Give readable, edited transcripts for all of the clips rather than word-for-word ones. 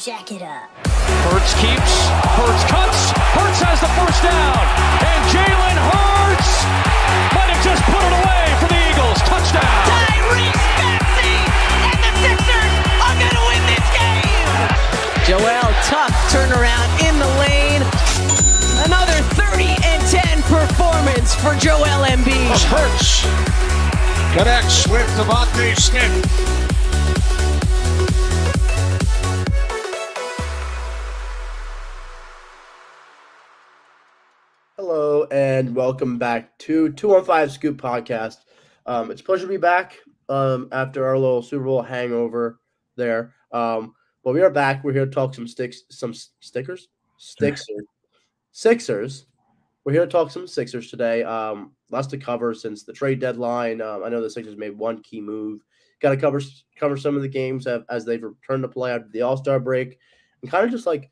jack it up. Hurts keeps, Hurts cuts, Hurts has the first down, and Jalen Hurts might have just put it away for the Eagles. Touchdown. Tyrese, Maxey, and the Sixers are going to win this game. Joel, tough turnaround in the lane. Another 30-10 performance for Joel Embiid. Hurts connects with Devontae Smith. Hello and welcome back to 215 Scoop Podcast. It's a pleasure to be back after our little Super Bowl hangover there. But we are back. We're here to talk Sixers. We're here to talk some Sixers today. Lots to cover since the trade deadline. I know the Sixers made one key move. Got to cover some of the games as they've returned to play after the All-Star break, and kind of just like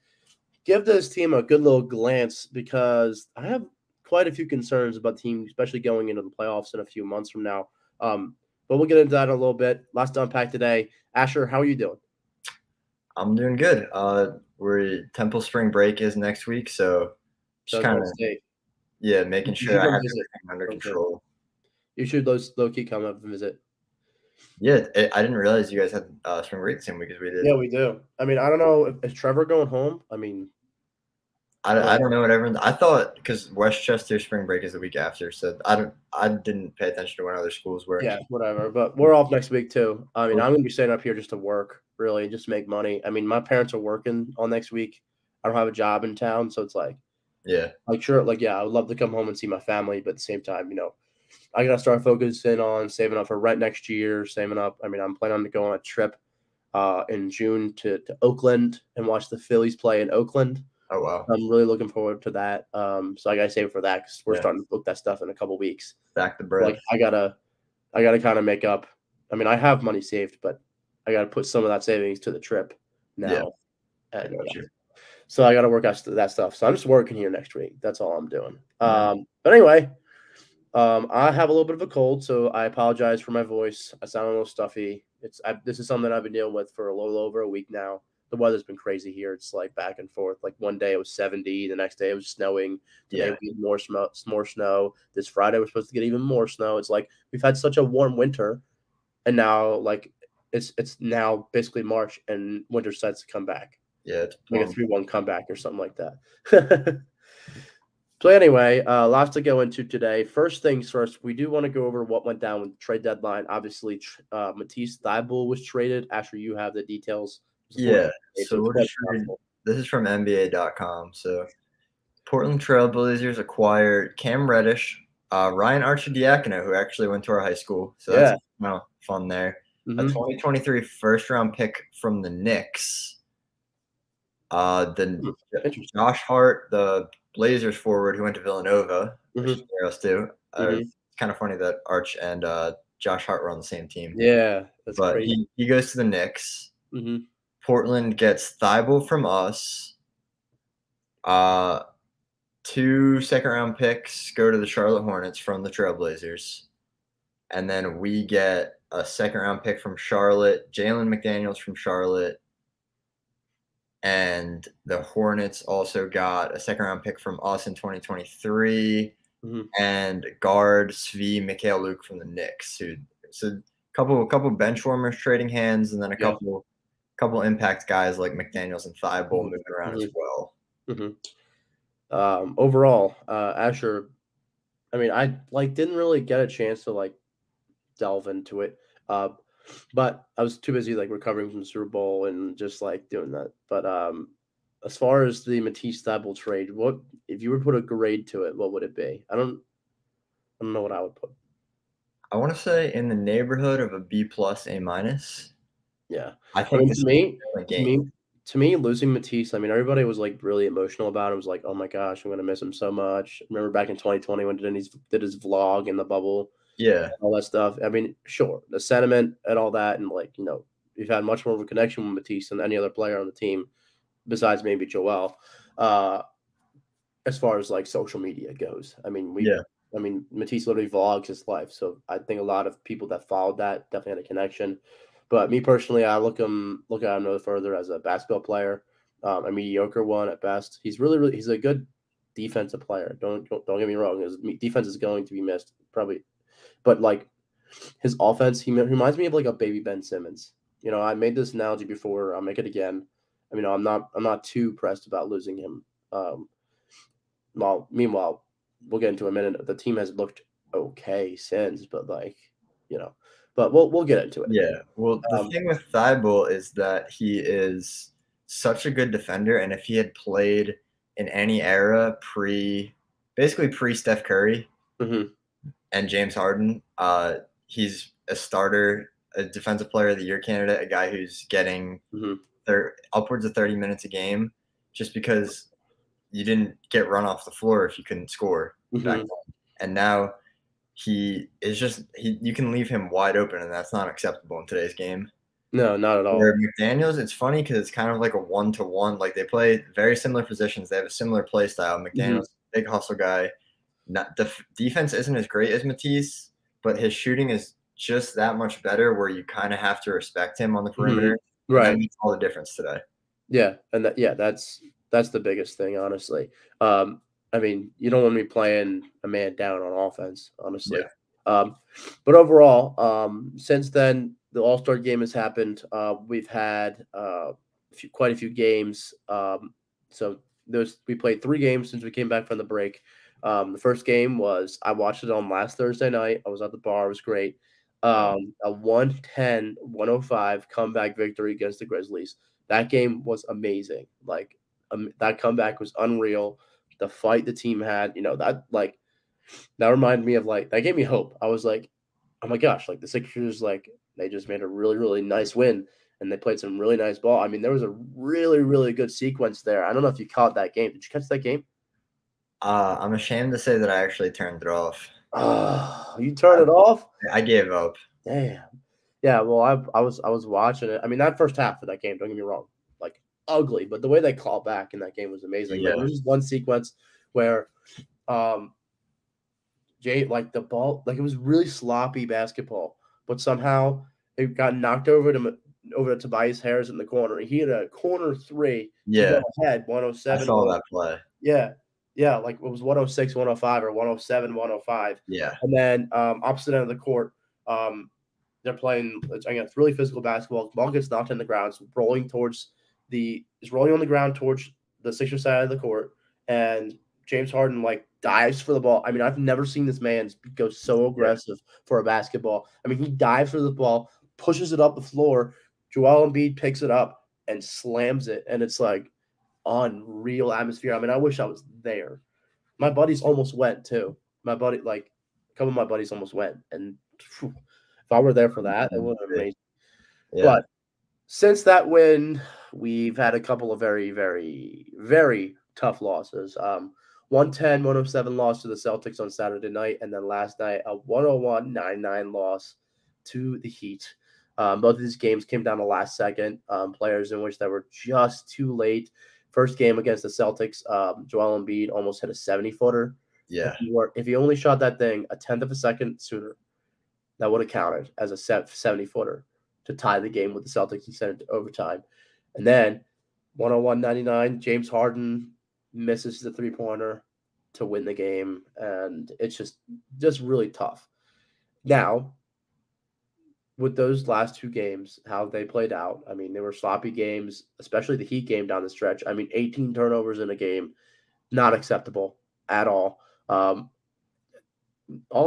give this team a good little glance because I have quite a few concerns about the team, especially going into the playoffs in a few months from now. But we'll get into that in a little bit. Lots to unpack today. Asher, how are you doing? I'm doing good. Temple spring break is next week, so just kind of making sure I have everything under control. You should low key come up and visit. Yeah, I didn't realize you guys had spring break the same week as we did. Yeah, we do. I mean, I don't know. Is Trevor going home? I mean, I don't know what everyone. I thought because Westchester spring break is the week after, so I didn't pay attention to when other schools were. Yeah, whatever. But we're off next week too. I mean, I'm going to be staying up here just to work, really, just to make money. I mean, my parents are working all next week. I don't have a job in town, so it's like, I would love to come home and see my family, but at the same time, I got to start focusing on saving up for rent next year, saving up. I mean, I'm planning on to go on a trip in June to Oakland and watch the Phillies play in Oakland. Oh, wow. I'm really looking forward to that. So I got to save for that because we're starting to book that stuff in a couple weeks. Back the bread. Like I gotta kind of make up. I mean, I have money saved, but I got to put some of that savings to the trip now. Yeah. So I got to work out that stuff. So I'm just working here next week. That's all I'm doing. But anyway, I have a little bit of a cold, so I apologize for my voice. I sound a little stuffy. This is something I've been dealing with for a little over a week now. The weather's been crazy here. It's like back and forth. Like one day it was 70, the next day it was snowing. Today we had more snow. This Friday we're supposed to get even more snow. It's like we've had such a warm winter, and now like it's now basically March and winter starts to come back. Yeah, it's like a 3-1 comeback or something like that. So anyway, lots to go into today. First things first, we do want to go over what went down with the trade deadline. Obviously, Matisse Thybulle was traded. Asher, you have the details. Yeah, so this is from NBA.com. So Portland Trail Blazers acquired Cam Reddish, Ryan Arcidiacono, who actually went to our high school. So that's fun there. A 2023 first-round pick from the Knicks. Then Josh Hart, the Blazers forward who went to Villanova, which is where else too. It's kind of funny that Arch and Josh Hart were on the same team. Yeah, that's but crazy. He goes to the Knicks. Portland gets Thybulle from us. 2 second-round picks go to the Charlotte Hornets from the Trailblazers. And then we get a second-round pick from Charlotte, Jalen McDaniels from Charlotte. And the Hornets also got a second-round pick from us in 2023 and guard Svi Mikhailiuk from the Knicks. So a couple bench warmers trading hands, and then a couple impact guys like McDaniels and Thybulle moving around as well. Overall, Asher, I mean, I didn't really get a chance to delve into it. But I was too busy recovering from the Super Bowl and just doing that. But as far as the Matisse Thybulle trade, what if you were to put a grade to it? What would it be? I don't know what I would put. I want to say in the neighborhood of a B+, A-. Yeah, I think to me, losing Matisse. I mean, everybody was really emotional about him. It was like, oh my gosh, I'm gonna miss him so much. Remember back in 2020 when did his vlog in the bubble. Yeah, all that stuff. I mean, sure, the sentiment and all that, and we've had much more of a connection with Matisse than any other player on the team, besides maybe Joel. As far as social media goes, I mean, Matisse literally vlogs his life, so I think a lot of people that followed that definitely had a connection. But me personally, I look at him no further as a basketball player, a mediocre one at best. He's really he's a good defensive player. Don't get me wrong. His defense is going to be missed probably, but like his offense, he reminds me of like a baby Ben Simmons. I made this analogy before. I'll make it again. I mean, I'm not too pressed about losing him. Meanwhile, we'll get into a minute. The team has looked okay since, but but we'll get into it. Yeah. Well, the thing with Thybulle is that he is such a good defender, and if he had played in any era basically pre Steph Curry and James Harden, he's a starter, a defensive player of the year candidate, a guy who's getting upwards of 30 minutes a game, just because you didn't get run off the floor if you couldn't score back then. And now you can leave him wide open, and that's not acceptable in today's game. No, not at all. Where McDaniels, it's funny because it's kind of like a 1-to-1. Like they play very similar positions. They have a similar play style. McDaniels, big hustle guy. The defense isn't as great as Matisse, but his shooting is just that much better where you kind of have to respect him on the perimeter. Right. That makes all the difference today. Yeah, and that's the biggest thing, honestly. I mean, you don't want to be playing a man down on offense, honestly. Yeah. But overall, since then, the All-Star game has happened. We've had quite a few games. So we played 3 games since we came back from the break. The first game I watched it on last Thursday night. I was at the bar. It was great. A 110-105 comeback victory against the Grizzlies. That game was amazing. Like that comeback was unreal. The fight the team had, that reminded me of that gave me hope. I was like, oh my gosh, the Sixers, they just made a really, really nice win, and they played some really nice ball. I mean, there was a really, really good sequence there. I don't know if you caught that game. Did you catch that game? I'm ashamed to say that I actually turned it off. Oh, you turned it off? I gave up. Damn. Yeah, well, I was watching it. I mean, that first half of that game, don't get me wrong, ugly, but the way they called back in that game was amazing. Yeah. There was just one sequence where Jay, the ball, it was really sloppy basketball, but somehow it got knocked over to Tobias Harris in the corner. He had a corner 3. Yeah. Ahead, 107. I saw that play. Yeah. Yeah, it was 106, 105 or 107, 105. Yeah. And then opposite end of the court, they're playing it's really physical basketball. The ball gets knocked in the ground. It's rolling on the ground towards the Sixers side of the court, and James Harden dives for the ball. I mean, I've never seen this man go so aggressive for a basketball. I mean, he dives for the ball, pushes it up the floor. Joel Embiid picks it up and slams it, and it's unreal atmosphere. I mean, I wish I was there. My buddies almost went too. A couple of my buddies almost went, and if I were there for that, it would have been amazing. Yeah. But since that win, we've had a couple of very, very, very tough losses. 110-107 loss to the Celtics on Saturday night, and then last night a 101-99 loss to the Heat. Both of these games came down to last second players in which they were just too late. First game against the Celtics, Joel Embiid almost hit a 70-footer. Yeah. If he only shot that thing a tenth of a second sooner, that would have counted as a 70-footer to tie the game with the Celtics and send it to overtime. And then 101-99, James Harden misses the 3-pointer to win the game, and it's just really tough. Now, with those last 2 games, how they played out, I mean, they were sloppy games, especially the Heat game down the stretch. I mean, 18 turnovers in a game, not acceptable at all. All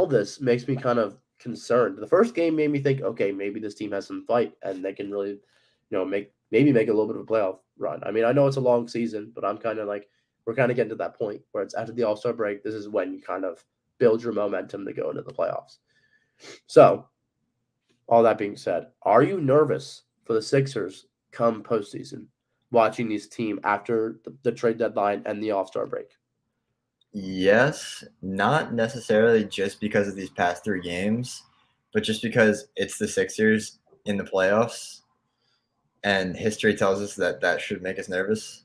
this makes me kind of concerned. The first game made me think, okay, maybe this team has some fight and they can really, make a little bit of a playoff run. I mean, I know it's a long season, but I'm kind of we're kind of getting to that point where it's after the All-Star break. This is when you kind of build your momentum to go into the playoffs. So, all that being said, are you nervous for the Sixers come postseason, watching this team after the trade deadline and the All-Star break? Yes, not necessarily just because of these past 3 games, but just because it's the Sixers in the playoffs, and history tells us that should make us nervous.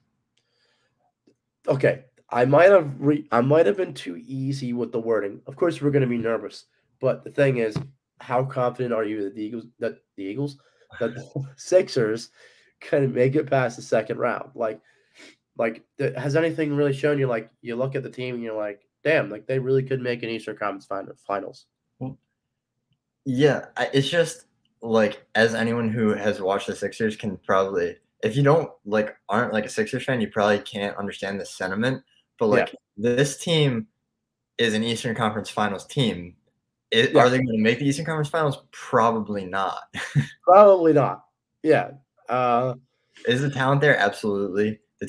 Okay, I might have been too easy with the wording. Of course, we're going to be nervous, but the thing is, how confident are you that the that the Sixers can make it past the second round. Has anything really shown you? Like, you look at the team and you're like, damn, like they really could make an Eastern Conference Finals. Yeah, it's just like, as anyone who has watched the Sixers can probably, if you don't aren't like a Sixers fan, you probably can't understand the sentiment. But this team is an Eastern Conference Finals team. Are they going to make the Eastern Conference Finals? Probably not. Probably not. Yeah. Is the talent there? Absolutely. The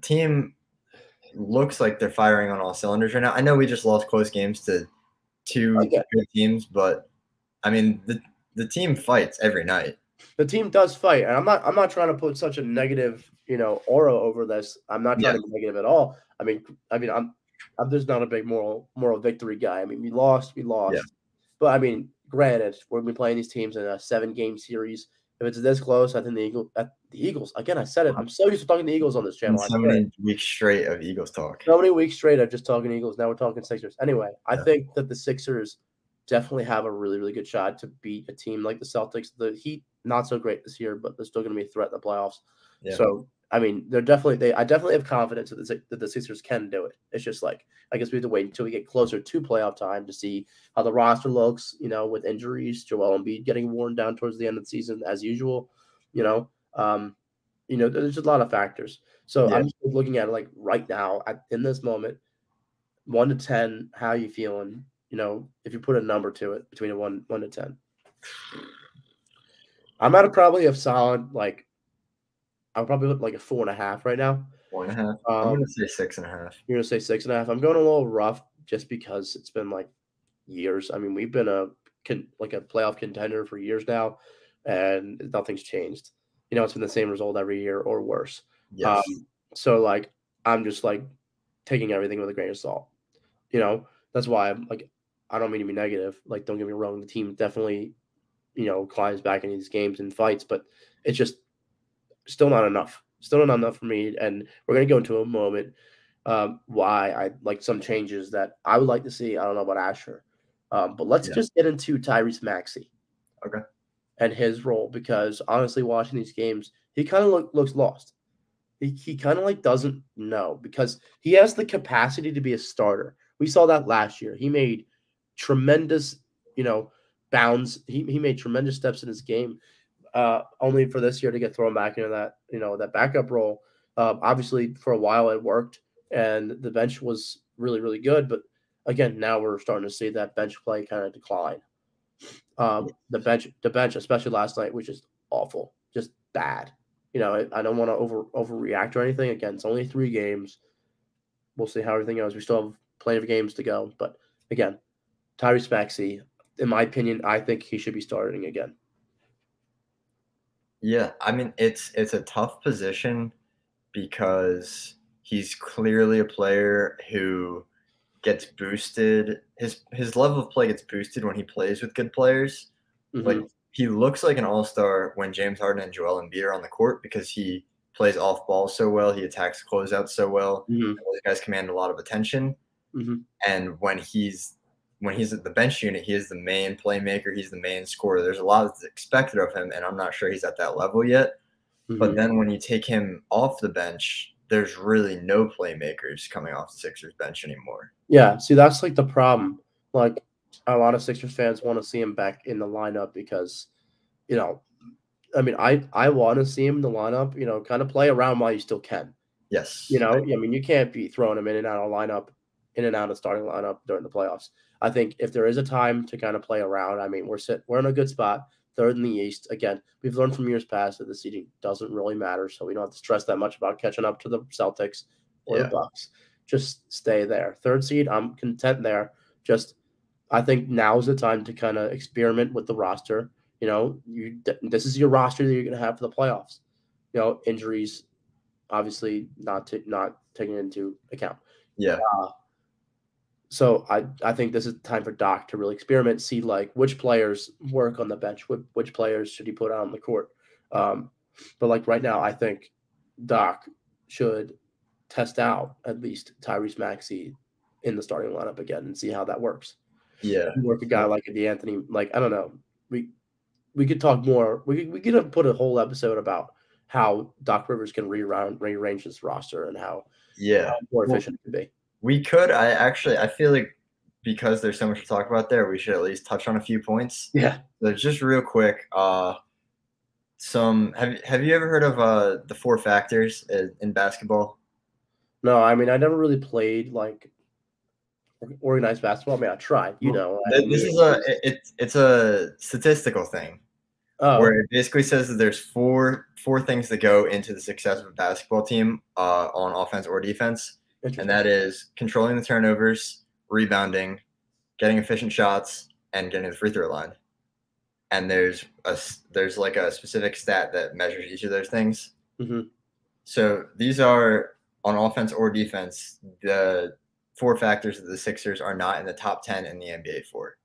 team looks like they're firing on all cylinders right now. I know we just lost close games to two good teams, but I mean the team fights every night. The team does fight, and I'm not trying to put such a negative, aura over this. I'm not trying to be negative at all. I mean, I'm just not a big moral victory guy. I mean, we lost, Yeah. but I mean, granted, we're gonna be playing these teams in a 7-game series. If it's this close, I think the Eagles. Again, I said it. I'm so used to talking to Eagles on this channel. So many weeks straight of Eagles talk. So many weeks straight of just talking Eagles. Now we're talking Sixers. Anyway, I think that the Sixers definitely have a really, really good shot to beat a team like the Celtics. The Heat, not so great this year, but they're still going to be a threat in the playoffs. Yeah. So, I mean, I definitely have confidence that the Sixers can do it. It's just like, I guess we have to wait until we get closer to playoff time to see how the roster looks, with injuries, Joel Embiid getting worn down towards the end of the season as usual, there's a lot of factors. So I'm just looking at it like right now in this moment, 1 to 10, how are you feeling? If you put a number to it between a 1 to 10. I'm at probably a solid, I'll probably look like a 4.5 right now. 4.5. I'm going to say 6.5. You're going to say 6.5. I'm going a little rough just because it's been years. I mean, we've been a playoff contender for years now, and nothing's changed. It's been the same result every year or worse. Yes. So I'm just taking everything with a grain of salt. That's why I'm I don't mean to be negative. Don't get me wrong, the team definitely, climbs back into these games and fights, but it's just still not enough. Still not enough for me. And we're gonna go into a moment why I like some changes that I would like to see. I don't know about Asher. But let's just get into Tyrese Maxey. Okay. And his role, because honestly, watching these games, he kind of looks lost. He kind of doesn't know, because he has the capacity to be a starter. We saw that last year. He made tremendous, bounds. He made tremendous steps in his game, only for this year to get thrown back into that, that backup role. Obviously, for a while it worked, and the bench was really, really good. But again, now we're starting to see that bench play kind of decline. The bench, especially last night, was just awful, just bad. I don't want to overreact or anything. Again, it's only 3 games. We'll see how everything goes. We still have plenty of games to go. But again, Tyrese Maxey, in my opinion, I think he should be starting again. Yeah, I mean, it's a tough position because he's clearly a player who gets boosted. His level of play gets boosted when he plays with good players. Mm-hmm. He looks like an all-star when James Harden and Joel Embiid are on the court, because he plays off ball so well. He attacks closeouts so well. Mm-hmm. Those guys command a lot of attention. Mm-hmm. And when he's at the bench unit, he is the main playmaker. He's the main scorer. There's a lot that's expected of him, and I'm not sure he's at that level yet. Mm-hmm. But then when you take him off the bench, there's really no playmakers coming off the Sixers bench anymore. Yeah, see, that's the problem. A lot of Sixers fans want to see him back in the lineup because, I mean, I want to see him in the lineup, kind of play around while you still can. Yes. I mean, you can't be throwing him in and out of starting lineup during the playoffs. I think if there is a time to kind of play around, I mean, we're in a good spot, 3rd in the East. Again, we've learned from years past that the seeding doesn't really matter, so we don't have to stress that much about catching up to the Celtics or the Bucks. Just stay there. 3rd seed, I'm content there. I think now's the time to kind of experiment with the roster. This is your roster that you're going to have for the playoffs. Injuries, obviously not taken into account. Yeah. So I think this is time for Doc to really experiment, see which players work on the bench, which players should he put out on the court. But right now, I think Doc should test out at least Tyrese Maxey in the starting lineup again and see how that works. Yeah. You work a guy like D'Anthony, I don't know. We we could talk more. We could put a whole episode about how Doc Rivers can rearrange this roster and how more efficient it could be. We could. I feel like because there's so much to talk about there, we should at least touch on a few points. Yeah. So just real quick, have you ever heard of the 4 factors in basketball? No, I mean I never really played like organized basketball. I mean I tried, It's a statistical thing. Where it basically says that there's four things that go into the success of a basketball team on offense or defense, and that is controlling the turnovers, rebounding, getting efficient shots, and getting the free throw line. And there's like a specific stat that measures each of those things. Mm-hmm. So these are on offense or defense the 4 factors that the Sixers are not in the top 10 in the NBA for.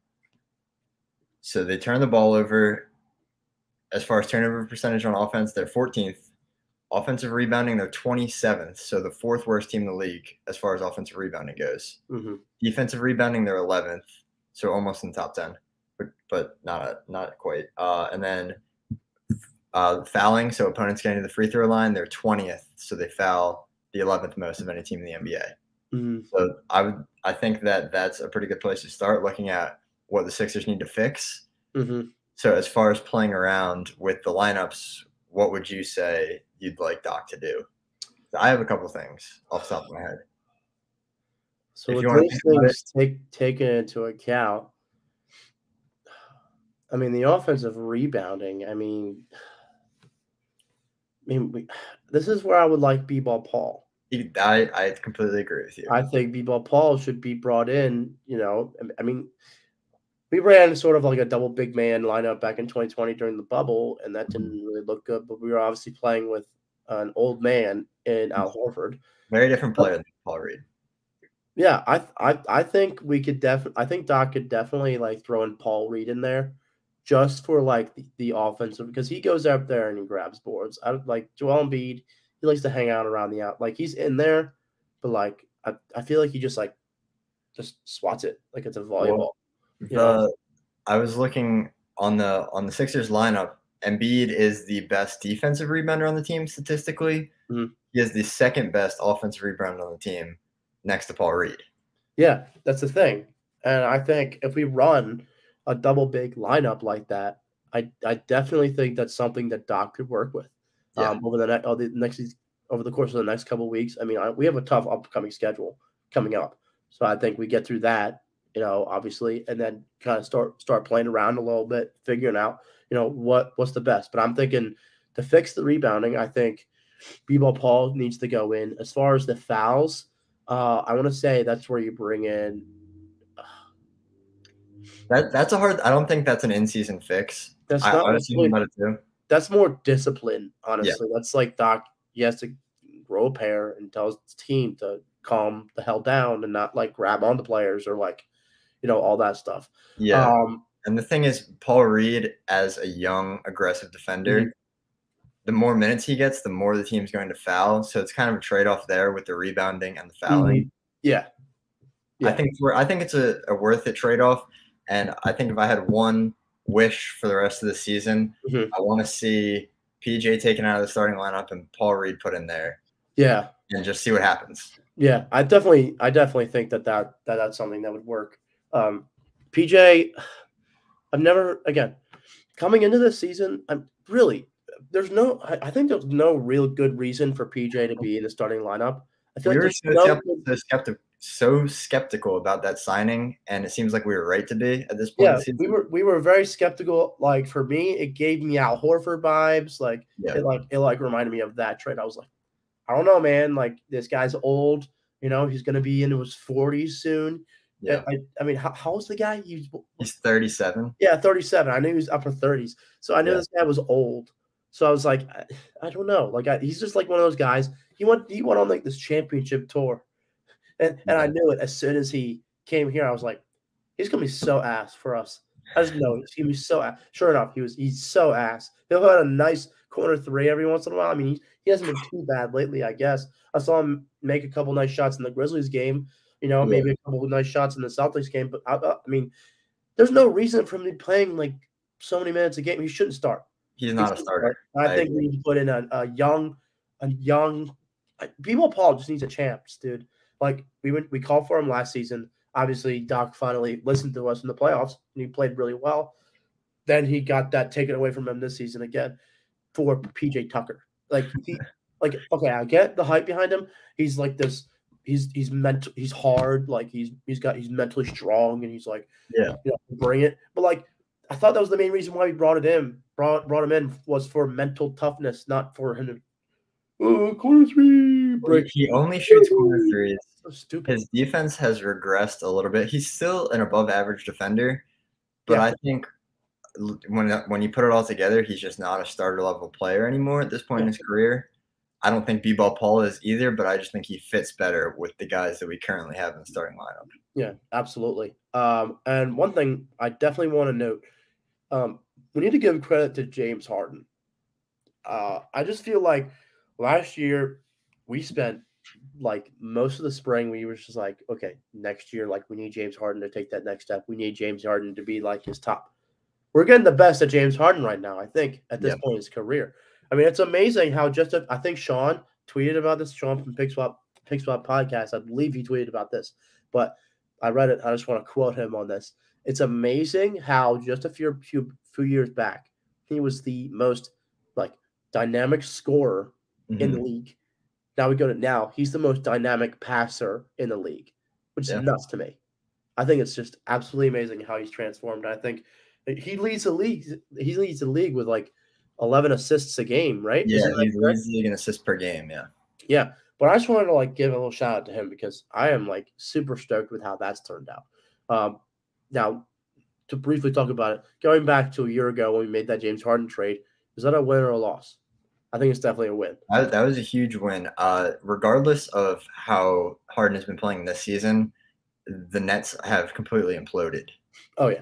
So they turn the ball over. As far as turnover percentage on offense, they're 14th. Offensive rebounding, they're 27th. So the 4th worst team in the league as far as offensive rebounding goes. Mm-hmm. Defensive rebounding, they're 11th. So almost in the top 10, but not quite. And then fouling, so opponents getting to the free throw line, they're 20th. So they foul the 11th most of any team in the NBA. Mm-hmm. So I think that's a pretty good place to start looking at what the Sixers need to fix. Mm-hmm. So as far as playing around with the lineups, what would you say you'd like Doc to do? I have a couple things off the top of my head. So with those things taken into account, I mean, the offensive rebounding, I mean, this is where I would like B-Ball Paul. I completely agree with you. I think B-Ball Paul should be brought in, I mean, we ran sort of like a double big man lineup back in 2020 during the bubble, and that didn't really look good. But we were obviously playing with an old man in Al Horford. Very different player than Paul Reed. Yeah, I think we could definitely. I think Doc could definitely like throw in Paul Reed in there, just for like the offensive, because he goes up there and he grabs boards. I like Joel Embiid. He likes to hang out around the out. Like he's in there, but like I feel like he just swats it like it's a volleyball. I was looking on the Sixers lineup. Embiid is the best defensive rebounder on the team statistically. Mm-hmm. He is the second best offensive rebounder on the team, next to Paul Reed. Yeah, that's the thing. And I think if we run a double big lineup like that, I definitely think that's something that Doc could work with over the course of the next couple of weeks. I mean, we have a tough upcoming schedule coming up, so I think we get through that. Obviously, and then kind of start playing around a little bit, figuring out, what's the best. But I'm thinking to fix the rebounding, I think B-Ball Paul needs to go in. As far as the fouls, I want to say that's where you bring in. That's a hard. I don't think that's an in-season fix. That's I honestly think about it too. That's more discipline, honestly. Yeah. That's like Doc. He has to grow a pair and tell his team to calm the hell down and not like grab on the players or like, all that stuff. Yeah. And the thing is, Paul Reed, as a young, aggressive defender, mm-hmm. the more minutes he gets, the more the team's going to foul. So it's kind of a trade-off there with the rebounding and the fouling. Mm-hmm. Yeah. I think it's a worth it trade-off. And I think if I had one wish for the rest of the season, mm-hmm. I want to see PJ taken out of the starting lineup and Paul Reed put in there. Yeah. And just see what happens. Yeah, I definitely think that's something that would work. PJ, coming into this season, I think there's no real good reason for PJ to be in the starting lineup. I feel so skeptical about that signing, and it seems like we were right to be at this point. Yeah, we were very skeptical. Like for me, it gave me Al Horford vibes. Like it reminded me of that trade. I was like, I don't know, man. Like this guy's old. He's going to be into his 40s soon. Yeah. I mean, how old's the guy? He's 37. Yeah, 37. I knew he was upper 30s. So I knew this guy was old. So I was like, I don't know. Like he's just like one of those guys. He went on like this championship tour. And I knew it as soon as he came here. I was like, he's going to be so ass for us. I just know he's going to be so ass. Sure enough, he's so ass. He'll have a nice corner three every once in a while. I mean, he hasn't been too bad lately, I guess. I saw him make a couple nice shots in the Grizzlies game, maybe a couple of nice shots in the Celtics game. But I mean, there's no reason for him to be playing like so many minutes a game. He shouldn't start. He's not a starter. I think we need to put in a young. B-ball Paul just needs a chance, dude. Like we called for him last season. Obviously, Doc finally listened to us in the playoffs, and he played really well. Then he got that taken away from him this season again for PJ Tucker. Okay, I get the hype behind him. He's like this. He's hard. Like he's mentally strong, and he's like, bring it. But like, I thought that was the main reason why we brought him in was for mental toughness, not for him to corner three break. He only shoots corner threes. So stupid. His defense has regressed a little bit. He's still an above average defender, but I think when you put it all together, he's just not a starter level player anymore at this point in his career. I don't think B-ball Paul is either, but I just think he fits better with the guys that we currently have in the starting lineup. Yeah, absolutely. And one thing I definitely want to note, we need to give credit to James Harden. I just feel like last year we spent like most of the spring, we were just like, okay, next year, like we need James Harden to take that next step. We need James Harden to be like his top. We're getting the best of James Harden right now, I think, at this point in his career. I mean, it's amazing how I think Sean tweeted about this. Sean from Pick Swap Podcast, I believe he tweeted about this, but I read it. I just want to quote him on this. It's amazing how just a few years back, he was the most like dynamic scorer in the league. Now he's the most dynamic passer in the league, which is nuts to me. I think it's just absolutely amazing how he's transformed. I think he leads the league. He leads the league with like 11 assists a game, right? Yeah, he leads the league in assists per game. Yeah. Yeah. But I just wanted to like give a little shout out to him because I am like super stoked with how that's turned out. Now, to briefly talk about it, going back to a year ago when we made that James Harden trade, is that a win or a loss? I think it's definitely a win. That was a huge win. Regardless of how Harden has been playing this season, the Nets have completely imploded. Oh, yeah.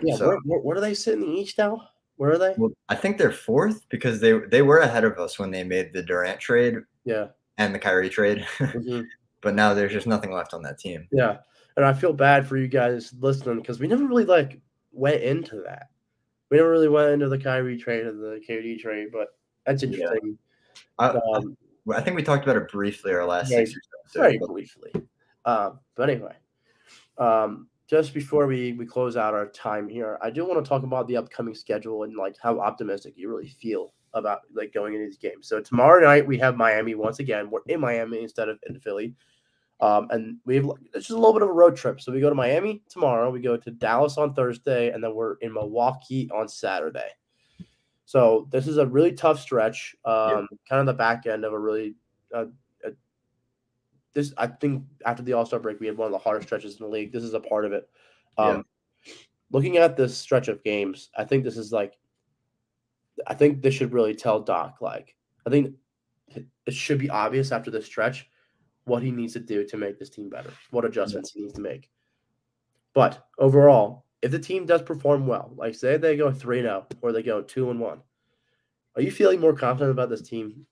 Yeah, so, where are they sitting in the East now? Where are they? Well, I think they're fourth because they were ahead of us when they made the Durant trade. Yeah. And the Kyrie trade. But now there's just nothing left on that team. Yeah. And I feel bad for you guys listening because we never really like went into that. We never really went into the Kyrie trade and the KD trade, but that's interesting. Yeah. I think we talked about it briefly our last 6 or so. Very briefly. But anyway, just before we close out our time here, I do want to talk about the upcoming schedule and like how optimistic you really feel about like going into these games. So tomorrow night we have Miami once again. We're in Miami instead of in Philly. And it's just a little bit of a road trip. So we go to Miami tomorrow, we go to Dallas on Thursday, and then we're in Milwaukee on Saturday. So this is a really tough stretch. Kind of the back end of a really I think after the All-Star break, we had one of the hardest stretches in the league. This is a part of it. Looking at this stretch of games, I think this should really tell Doc, like, I think it should be obvious after this stretch what he needs to do to make this team better, what adjustments he needs to make. But overall, if the team does perform well, like say they go 3-0 or they go 2-1, are you feeling more confident about this team?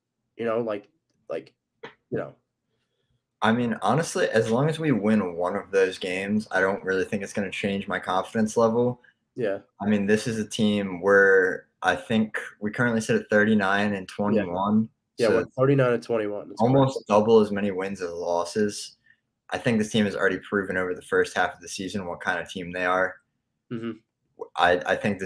I mean, honestly, as long as we win one of those games, I don't really think it's going to change my confidence level. Yeah. I mean, this is a team where I think we currently sit at 39-21. Yeah, so we're 39-21. That's almost double as many wins as losses. I think this team has already proven over the first half of the season what kind of team they are. Mm-hmm. I think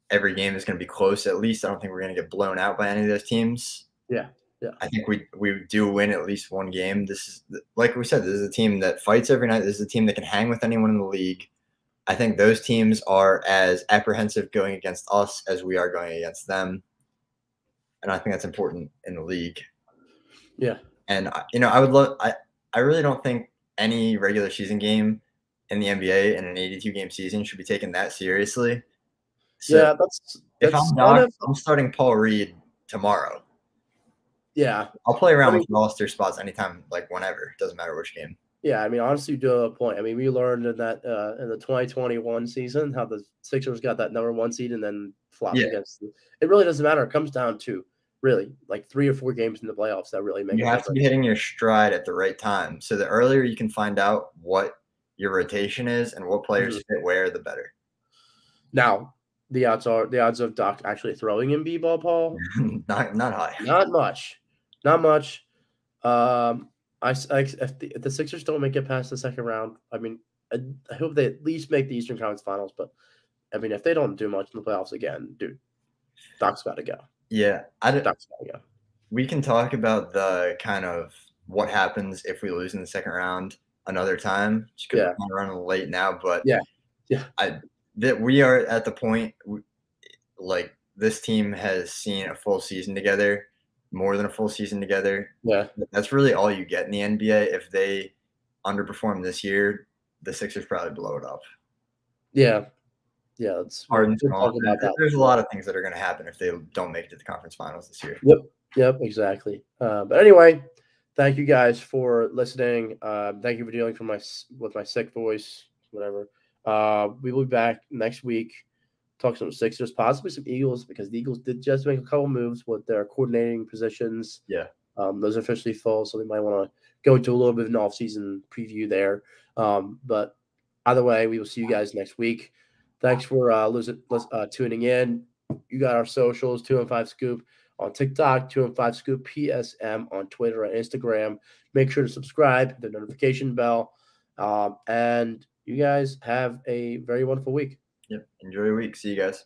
every game is going to be close at least. I don't think we're going to get blown out by any of those teams. Yeah. Yeah. I think we do win at least one game. This is, like we said, this is a team that fights every night. This is a team that can hang with anyone in the league. I think those teams are as apprehensive going against us as we are going against them. And I think that's important in the league. Yeah. And, I really don't think any regular season game in the NBA in an 82-game season should be taken that seriously. So yeah, if I'm not, I'm starting Paul Reed tomorrow. Yeah. I'll play around with roster spots anytime, like whenever. It doesn't matter which game. Yeah, I mean, honestly, you do have a point. I mean, we learned in that in the 2021 season how the Sixers got that number 1 seed and then flopped against them. It really doesn't matter. It comes down to really like 3 or 4 games in the playoffs that really make you have to be hitting your stride at the right time. So the earlier you can find out what your rotation is and what players fit where, the better. Now, the odds of Doc actually throwing in B-ball, Paul? not high. Not much. If the Sixers don't make it past the second round, I mean, I hope they at least make the Eastern Conference Finals. But I mean, if they don't do much in the playoffs again, dude, Doc's got to go. Yeah, Doc's got to go. We can talk about the kind of what happens if we lose in the second round another time. Just because we're running late now, but that we are at the point like this team has seen a full season together, more than a full season together. Yeah, that's really all you get in the NBA. If they underperform this year, the Sixers probably blow it up. Yeah. It's Harden's gone. There's a lot of things that are going to happen if they don't make it to the conference finals this year. Yep, exactly. But anyway, thank you guys for listening. Thank you for dealing with my sick voice, whatever. We will be back next week. Talk some Sixers, possibly some Eagles, because the Eagles did just make a couple moves with their coordinating positions. Yeah. Those are officially full, so we might want to go into a little bit of an off-season preview there. But either way, we will see you guys next week. Thanks for tuning in. You got our socials, 215 Scoop on TikTok, 215 Scoop PSM on Twitter and Instagram. Make sure to subscribe, hit the notification bell, and you guys have a very wonderful week. Yep. Enjoy your week. See you guys.